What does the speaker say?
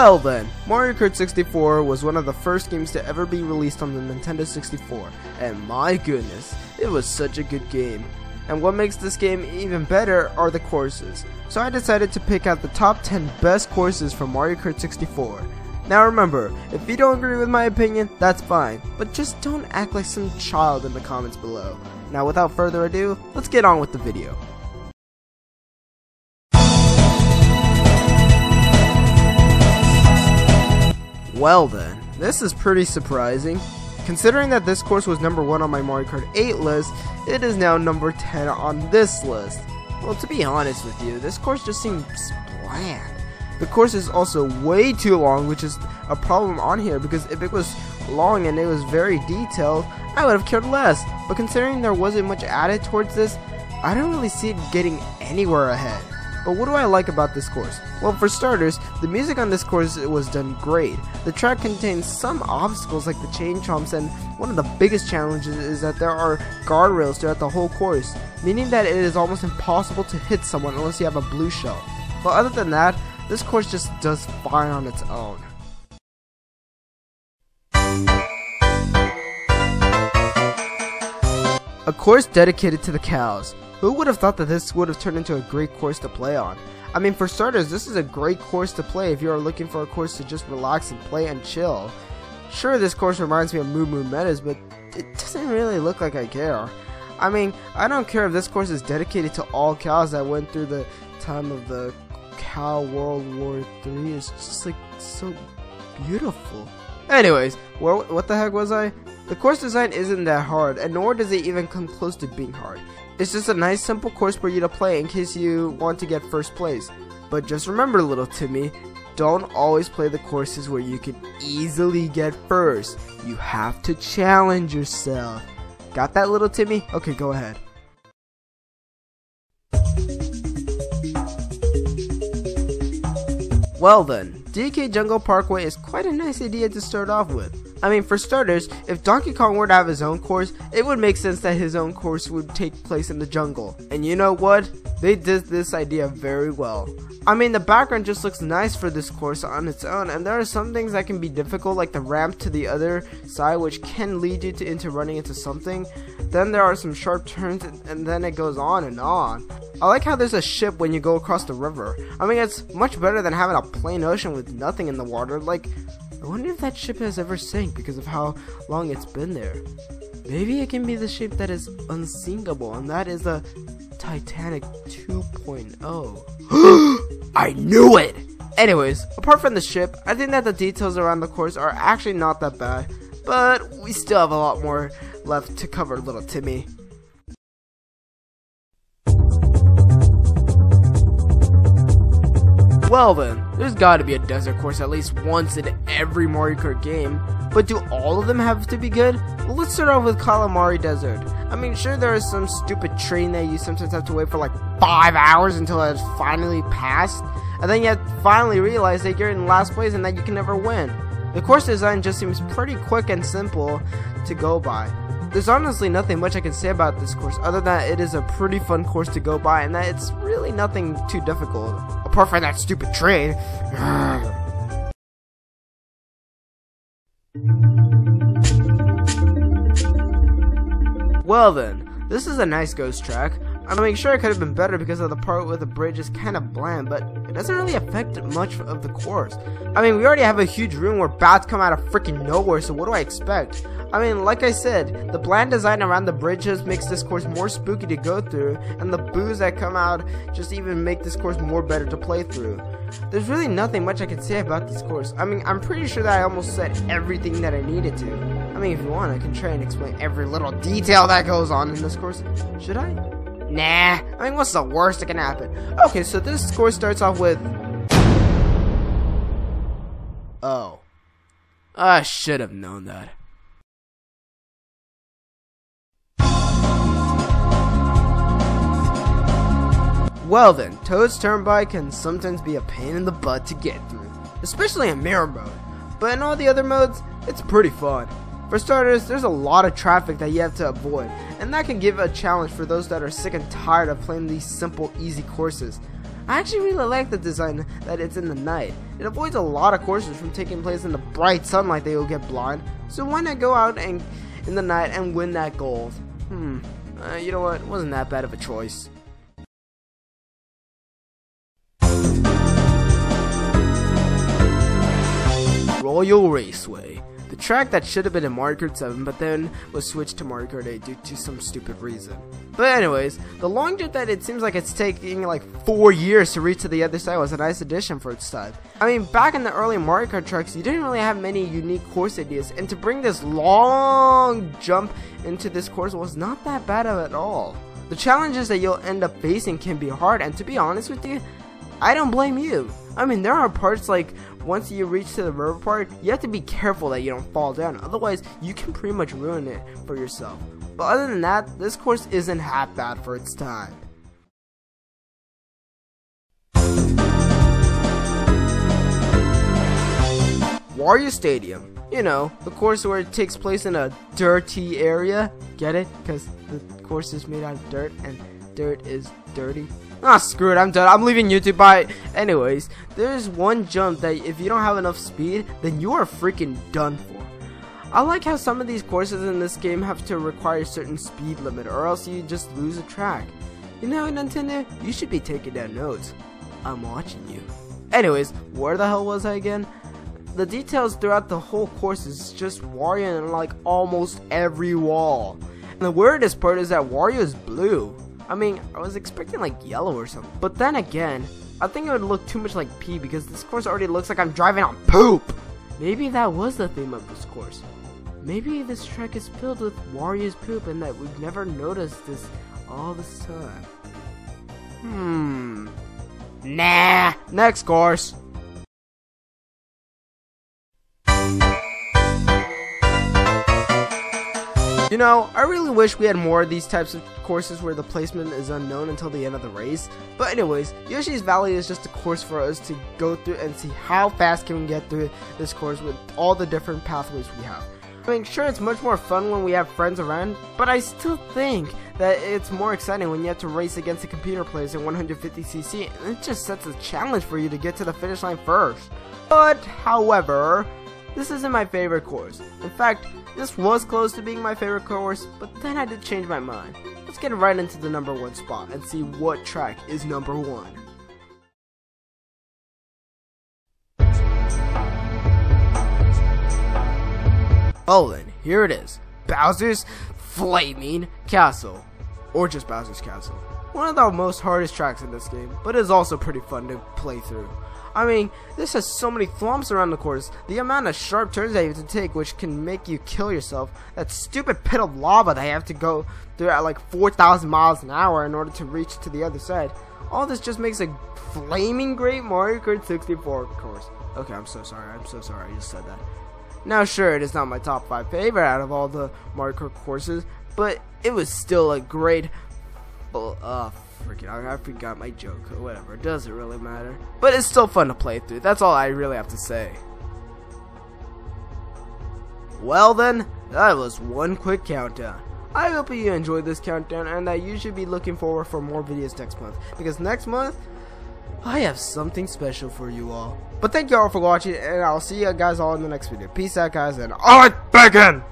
Well then, Mario Kart 64 was one of the first games to ever be released on the Nintendo 64, and my goodness, it was such a good game. And what makes this game even better are the courses. So I decided to pick out the top 10 best courses from Mario Kart 64. Now remember, if you don't agree with my opinion, that's fine, but just don't act like some child in the comments below. Now without further ado, let's get on with the video. Well then, this is pretty surprising. Considering that this course was number 1 on my Mario Kart 8 list, it is now number 10 on this list. Well, to be honest with you, this course just seems bland. The course is also way too long, which is a problem on here, because if it was long and it was very detailed, I would have cared less. But considering there wasn't much added towards this, I don't really see it getting anywhere ahead. But what do I like about this course? Well, for starters, the music on this course was done great. The track contains some obstacles like the chain chomps, and one of the biggest challenges is that there are guardrails throughout the whole course, meaning that it is almost impossible to hit someone unless you have a blue shell. But other than that, this course just does fine on its own. A course dedicated to the cows. Who would have thought that this would have turned into a great course to play on? I mean, for starters, this is a great course to play if you are looking for a course to just relax and play and chill. Sure, this course reminds me of Moo Moo Meadows, but it doesn't really look like I care. I mean, I don't care if this course is dedicated to all cows that went through the time of the Cow World War III. It's just like so beautiful. Anyways, what the heck was I? The course design isn't that hard, and nor does it even come close to being hard. It's just a nice simple course for you to play in case you want to get first place. But just remember, little Timmy, don't always play the courses where you can easily get first. You have to challenge yourself. Got that, little Timmy? Okay, go ahead. Well then, DK Jungleparkway is quite a nice idea to start off with. I mean, for starters, if Donkey Kong were to have his own course, it would make sense that his own course would take place in the jungle. And you know what? They did this idea very well. I mean, the background just looks nice for this course on its own, and there are some things that can be difficult, like the ramp to the other side, which can lead you into running into something. Then there are some sharp turns, and then it goes on and on. I like how there's a ship when you go across the river. I mean, it's much better than having a plain ocean with nothing in the water. Like, I wonder if that ship has ever sank because of how long it's been there. Maybe it can be the ship that is unsinkable, and that is a Titanic 2.0. I knew it! Anyways, apart from the ship, I think that the details around the course are actually not that bad, but we still have a lot more left to cover, little Timmy. Well then, there's gotta be a desert course at least once in every Mario Kart game, but do all of them have to be good? Well, let's start off with Kalimari Desert. I mean, sure, there is some stupid train that you sometimes have to wait for like 5 hours until it's finally passed, and then you finally realize that you're in last place and that you can never win. The course design just seems pretty quick and simple to go by. There's honestly nothing much I can say about this course other than it is a pretty fun course to go by and that it's really nothing too difficult, apart from that stupid train. Well then, this is a nice ghost track. I mean, sure, it could have been better because of the part where the bridge is kind of bland, but it doesn't really affect much of the course. I mean, we already have a huge room where bats come out of freaking nowhere, so what do I expect? I mean, like I said, the bland design around the bridges makes this course more spooky to go through, and the boos that come out just even make this course more better to play through. There's really nothing much I can say about this course. I mean, I'm pretty sure that I almost said everything that I needed to. I mean, if you want, I can try and explain every little detail that goes on in this course. Should I? Nah, I mean, what's the worst that can happen? Okay, so this course starts off with... Oh. I should have known that. Well then, Toad's Turnpike can sometimes be a pain in the butt to get through, especially in mirror mode, but in all the other modes, it's pretty fun. For starters, there's a lot of traffic that you have to avoid, and that can give a challenge for those that are sick and tired of playing these simple, easy courses. I actually really like the design that it's in the night. It avoids a lot of courses from taking place in the bright sunlight that you'll get blind. So why not go out and in the night and win that gold? You know what? It wasn't that bad of a choice. Wario Rceway. The track that should have been in Mario Kart 7 but then was switched to Mario Kart 8 due to some stupid reason. But anyways, the long jump that it seems like it's taking like 4 years to reach to the other side was a nice addition for its time. I mean, back in the early Mario Kart tracks, you didn't really have many unique course ideas, and to bring this long jump into this course was not that bad at all. The challenges that you'll end up facing can be hard, and to be honest with you, I don't blame you. I mean, there are parts like once you reach to the river part, you have to be careful that you don't fall down, otherwise you can pretty much ruin it for yourself. But other than that, this course isn't half bad for its time. Wario Stadium. You know, the course where it takes place in a dirty area. Get it? Because the course is made out of dirt and dirt is dirty. Ah, screw it, I'm done. I'm leaving YouTube. Bye. Anyways, there's one jump that if you don't have enough speed, then you are freaking done for. I like how some of these courses in this game have to require a certain speed limit, or else you just lose a track. You know, Nintendo, you should be taking down notes. I'm watching you. Anyways, where the hell was I again? The details throughout the whole course is just Wario in like almost every wall. And the weirdest part is that Wario is blue. I mean, I was expecting like yellow or something. But then again, I think it would look too much like pee because this course already looks like I'm driving on poop. Maybe that was the theme of this course. Maybe this track is filled with Wario's poop and that we've never noticed this all this time. Nah. Next course. You know, I really wish we had more of these types of courses where the placement is unknown until the end of the race. But anyways, Yoshi's Valley is just a course for us to go through and see how fast can we get through this course with all the different pathways we have. I mean, sure, it's much more fun when we have friends around, but I still think that it's more exciting when you have to race against the computer players in 150cc, and it just sets a challenge for you to get to the finish line first. But, however, this isn't my favorite course. In fact, this was close to being my favorite course, but then I did change my mind. Let's get right into the #1 spot and see what track is #1. Oh then, here it is. Bowser's Flaming Castle. Or just Bowser's Castle. One of the most hardest tracks in this game, but it's also pretty fun to play through. I mean, this has so many thwomps around the course. The amount of sharp turns that you have to take, which can make you kill yourself. That stupid pit of lava that you have to go through at like 4,000 miles an hour in order to reach to the other side. All this just makes a flaming great Mario Kart 64 course. Okay, I'm so sorry. I just said that. Now, sure, it is not my top 5 favorite out of all the Mario Kart courses, but it was still a great. Freaking, I forgot my joke or whatever. It doesn't really matter. But it's still fun to play through. That's all I really have to say. Well then, that was one quick countdown. I hope you enjoyed this countdown and that you should be looking forward for more videos next month. Because next month, I have something special for you all. But thank you all for watching and I'll see you guys all in the next video. Peace out guys and on it begin!